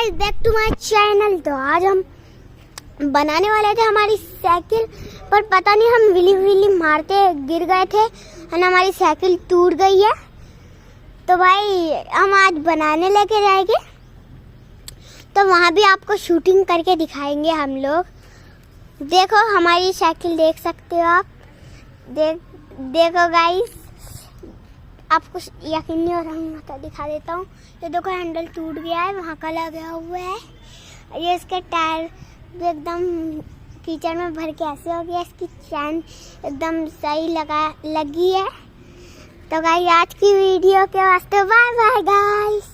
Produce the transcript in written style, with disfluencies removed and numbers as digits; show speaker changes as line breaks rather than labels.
Guys, back to my channel. तो आज हम बनाने वाले थे हमारी साइकिल, पर पता नहीं हम विली मारते गिर गए थे और हमारी साइकिल टूट गई है। तो भाई हम आज बनाने लेके जाएंगे, तो वहाँ भी आपको शूटिंग करके दिखाएंगे हम लोग। देखो हमारी साइकिल देख सकते हो आप। देखो गाइस, आपको यकीन नहीं हो रहा, मैं तो दिखा देता हूँ। ये देखो हैंडल टूट गया है, वहाँ का लगा हुआ है। ये इसके टायर भी एकदम कीचड़ में भर के ऐसे हो गया। इसकी चैन एकदम सही लगी है। तो गाइस आज की वीडियो के वास्ते बाय बाय गाइस।